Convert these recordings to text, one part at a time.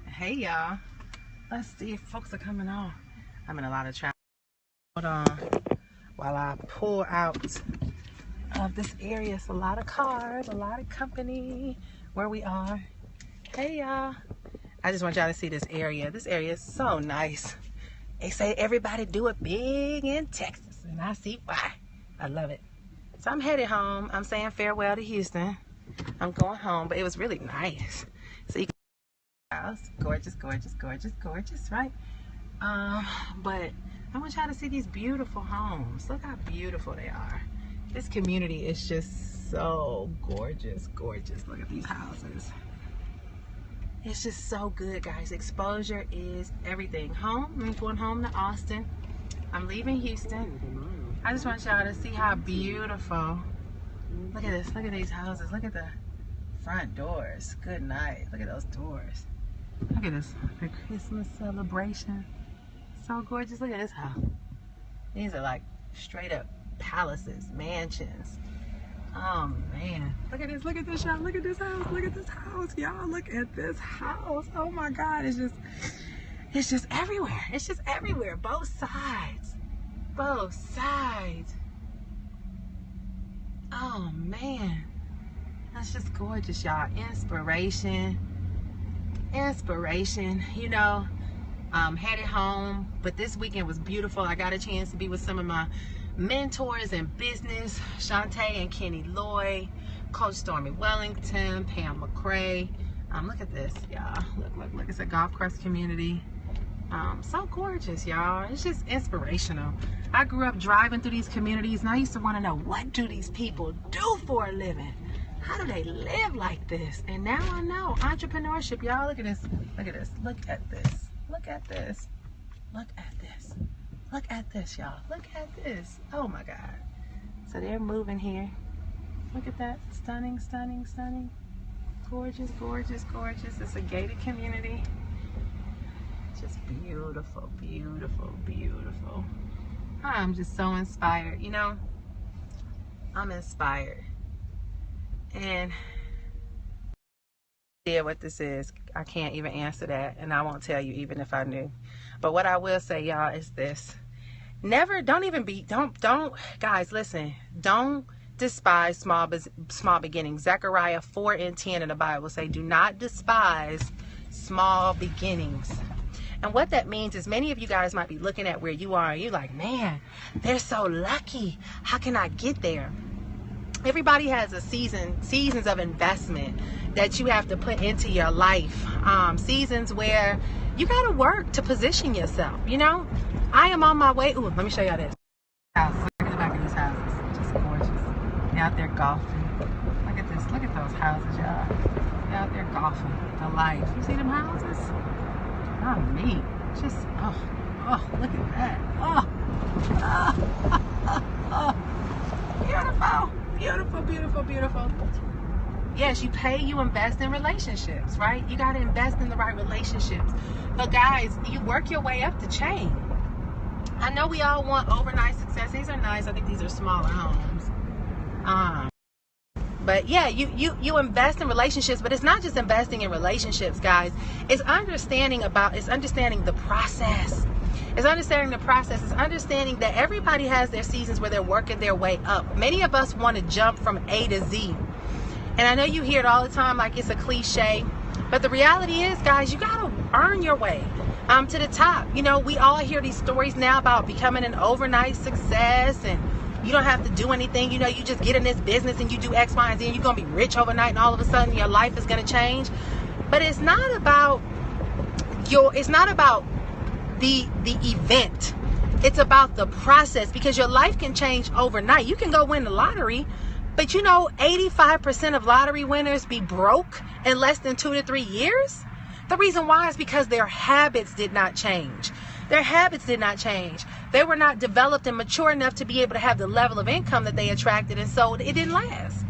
Hey y'all, let's see if folks are coming on. I'm in a lot of traffic. Hold on while I pull out of this area. It's a lot of cars, a lot of company where we are. Hey y'all, I just want y'all to see this area. This area is so nice. They say everybody do it big in Texas, and I see why. I love it. So I'm headed home. I'm saying farewell to Houston. I'm going home, but it was really nice. So you can gorgeous, gorgeous, gorgeous, gorgeous, right? But I want y'all to see these beautiful homes. Look how beautiful they are. This community is just so gorgeous, gorgeous. Look at these houses. It's just so good, guys. Exposure is everything. Home, I'm going home to Austin. I'm leaving Houston. I just want y'all to see how beautiful. Look at this. Look at these houses. Look at the front doors. Good night. Look at those doors. Look at this. The Christmas celebration. So gorgeous. Look at this house. These are like straight up palaces, mansions. Oh man. Look at this. Look at this, y'all. Look at this house. Look at this house, y'all. Look at this house. Oh my God. It's just everywhere. It's just everywhere. Both sides. Both sides. Oh man, that's just gorgeous, y'all. Inspiration, you know. Headed home, but this weekend was beautiful. I got a chance to be with some of my mentors in business, Shantae and Kenny Lloyd, Coach Stormy Wellington, Pam McCray. Look at this, y'all. Look, it's a golf course community. So gorgeous, y'all. It's just inspirational. I grew up driving through these communities, and I used to want to know, what do these people do for a living? How do they live like this? And now I know. Entrepreneurship, y'all. Look at this. Look at this. Look at this. Look at this. Look at this. Look at this, y'all. Look at this. Oh my God. So they're moving here. Look at that. Stunning, stunning, stunning. Gorgeous, gorgeous, gorgeous. It's a gated community. Just beautiful, beautiful, beautiful. I'm just so inspired. You know, I'm inspired. And yeah, what this is, I can't even answer that, and I won't tell you even if I knew. But what I will say, y'all, is this: don't guys, listen, don't despise small beginnings. Zechariah 4:10 in the Bible say, do not despise small beginnings. And what that means is, many of you guys might be looking at where you are and you're like, man, they're so lucky. How can I get there? Everybody has a seasons of investment that you have to put into your life. Seasons where you got to work to position yourself. You know, I am on my way. Ooh, let me show y'all this. Houses. Look at the back of these houses. Just gorgeous. They're out there golfing. Look at this. Look at those houses, y'all. They're out there golfing. The life. You see them houses? Oh, neat. Just, oh, look at that. Beautiful, beautiful, beautiful, beautiful. Yes, you invest in relationships, right? You got to invest in the right relationships. But guys, you work your way up the chain. I know we all want overnight success. These are nice. I think these are smaller homes. But yeah, you invest in relationships, but it's not just investing in relationships, guys. It's understanding the process. It's understanding the process. It's understanding that everybody has their seasons where they're working their way up. Many of us want to jump from A to Z. And I know you hear it all the time like it's a cliche, but the reality is, guys, you got to earn your way to the top. You know, we all hear these stories now about becoming an overnight success, and you don't have to do anything. You know, you just get in this business and you do X, Y, and Z, and you're going to be rich overnight, and all of a sudden your life is going to change. But it's not about the event. It's about the process, because your life can change overnight. You can go win the lottery, but you know, 85% of lottery winners be broke in less than 2 to 3 years. The reason why is because their habits did not change. Their habits did not change. They were not developed and mature enough to be able to have the level of income that they attracted, and so it didn't last.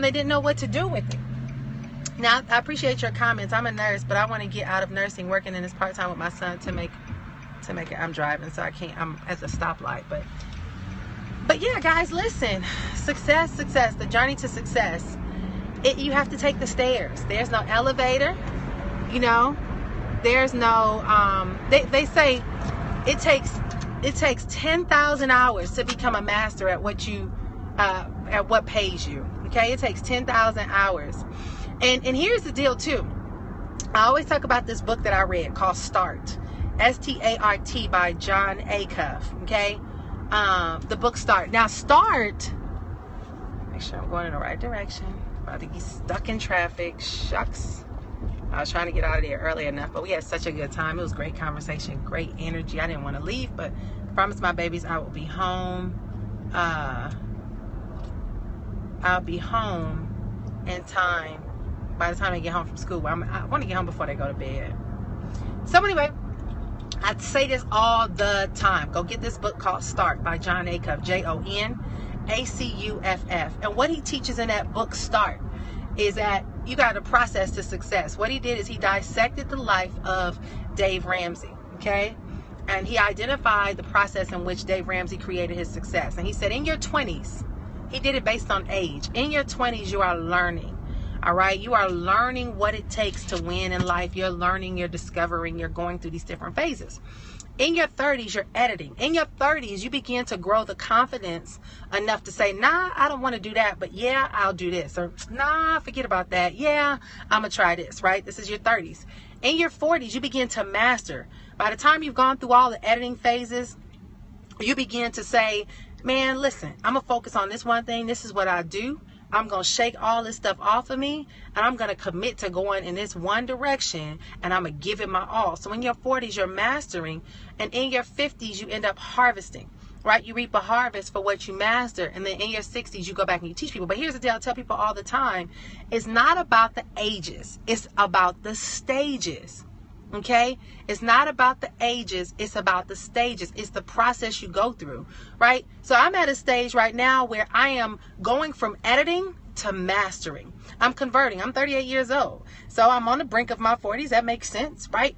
They didn't know what to do with it. Now, I appreciate your comments. I'm a nurse, but I want to get out of nursing, working in this part-time with my son to make it. I'm driving, so I can't. I'm at the stoplight, but yeah, guys, listen. Success, the journey to success you have to take the stairs. There's no elevator, you know. There's no, they say it takes 10,000 hours to become a master at what pays you. Okay, it takes 10,000 hours. And here's the deal too. I always talk about this book that I read called Start, S-T-A-R-T by Jon Acuff. Okay, the book Start. Now Start, make sure I'm going in the right direction. About to get stuck in traffic. Shucks. I was trying to get out of there early enough, but we had such a good time. It was great conversation, great energy. I didn't want to leave, but I promised my babies I will be home. I'll be home in time. By the time I get home from school, I want to get home before they go to bed. So anyway, I say this all the time. Go get this book called Start by Jon Acuff, Jon-A-C-U-F-F. And what he teaches in that book, Start, is that you got a process to success. What he did is he dissected the life of Dave Ramsey, okay? And he identified the process in which Dave Ramsey created his success. And he said in your 20s, he did it based on age. In your 20s, you are learning, all right? You are learning what it takes to win in life. You're learning, you're discovering, you're going through these different phases. In your 30s, you're editing. In your 30s, you begin to grow the confidence enough to say, nah, I don't want to do that, but yeah, I'll do this. Or nah, forget about that. Yeah, I'm going to try this, right? This is your 30s. In your 40s, you begin to master. By the time you've gone through all the editing phases, you begin to say, man, listen, I'm going to focus on this one thing. This is what I do. I'm going to shake all this stuff off of me, and I'm going to commit to going in this one direction, and I'm going to give it my all. So in your 40s, you're mastering, and in your 50s, you end up harvesting, right? You reap a harvest for what you master, and then in your 60s, you go back and you teach people. But here's the deal I tell people all the time. It's not about the ages. It's about the stages. Okay, it's not about the ages, it's about the stages. It's the process you go through, right? So I'm at a stage right now where I am going from editing to mastering. I'm converting. I'm 38 years old, so I'm on the brink of my 40s. That makes sense, right?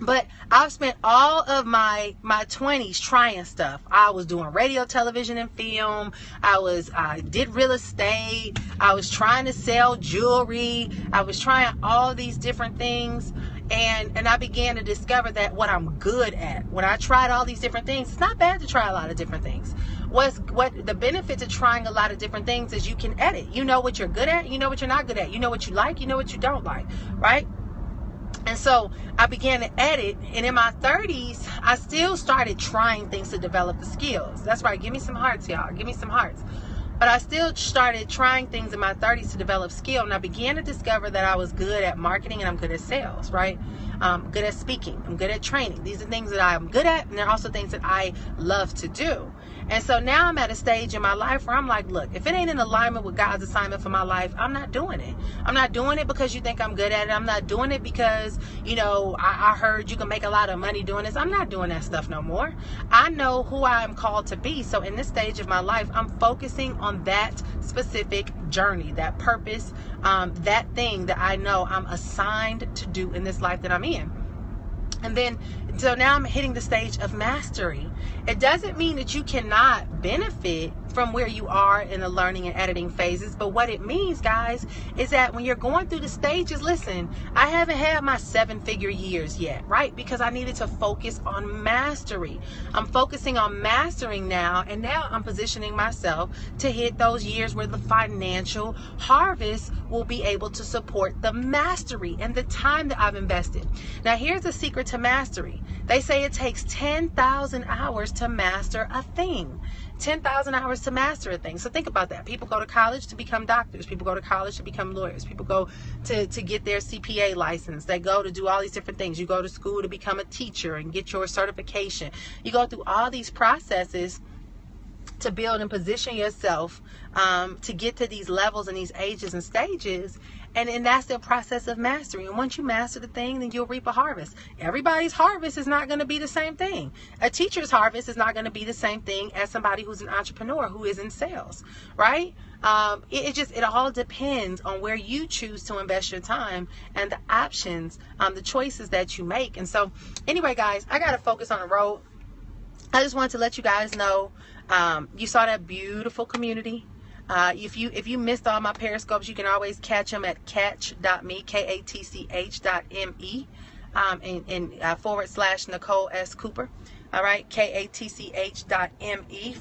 But I've spent all of my 20s trying stuff. I was doing radio, television, and film. I did real estate. I was trying to sell jewelry. I was trying all these different things. And I began to discover that what I'm good at, when I tried all these different things, it's not bad to try a lot of different things. What the benefit to trying a lot of different things is you can edit. You know what you're good at, you know what you're not good at, you know what you like, you know what you don't like, right? And so I began to edit, and in my 30s, I still started trying things to develop the skills. That's right, give me some hearts, y'all, give me some hearts. But I still started trying things in my 30s to develop skill. And I began to discover that I was good at marketing and I'm good at sales, right? I'm good at speaking. I'm good at training. These are things that I'm good at, and they're also things that I love to do. And so now I'm at a stage in my life where I'm like, look, if it ain't in alignment with God's assignment for my life, I'm not doing it. I'm not doing it because you think I'm good at it. I'm not doing it because, you know, I heard you can make a lot of money doing this. I'm not doing that stuff no more. I know who I am called to be. So in this stage of my life, I'm focusing on that specific journey, that purpose, that thing that I know I'm assigned to do in this life that I'm in. And then, so now I'm hitting the stage of mastery. It doesn't mean that you cannot benefit from where you are in the learning and editing phases. But what it means, guys, is that when you're going through the stages, listen, I haven't had my 7-figure years yet, right? Because I needed to focus on mastery. I'm focusing on mastering now, and now I'm positioning myself to hit those years where the financial harvest will be able to support the mastery and the time that I've invested. Now, here's the secret to mastery. They say it takes 10,000 hours to master a thing. 10,000 hours to master a thing. So think about that. People go to college to become doctors. People go to college to become lawyers. People go to get their CPA license. They go to do all these different things. You go to school to become a teacher and get your certification. You go through all these processes to build and position yourself to get to these levels and these ages and stages. And that's the process of mastery. And once you master the thing, then you'll reap a harvest. Everybody's harvest is not going to be the same thing. A teacher's harvest is not going to be the same thing as somebody who's an entrepreneur who is in sales, right? It all depends on where you choose to invest your time and the options, the choices that you make. And so anyway, guys, I got to focus on the road. I just wanted to let you guys know, you saw that beautiful community. If you missed all my Periscopes, you can always catch them at catch.me, KATCH.me, and / Nicole S. Cooper. All right, KATCH.me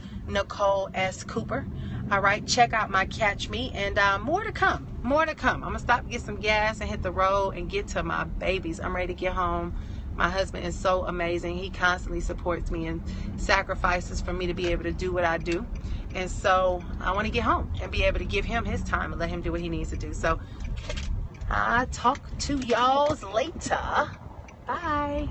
/ Nicole S. Cooper. All right, check out my Catch Me, and more to come. More to come. I'm gonna stop, get some gas, and hit the road and get to my babies. I'm ready to get home. My husband is so amazing. He constantly supports me and sacrifices for me to be able to do what I do. And so I want to get home and be able to give him his time and let him do what he needs to do. So I'll talk to y'all later. Bye.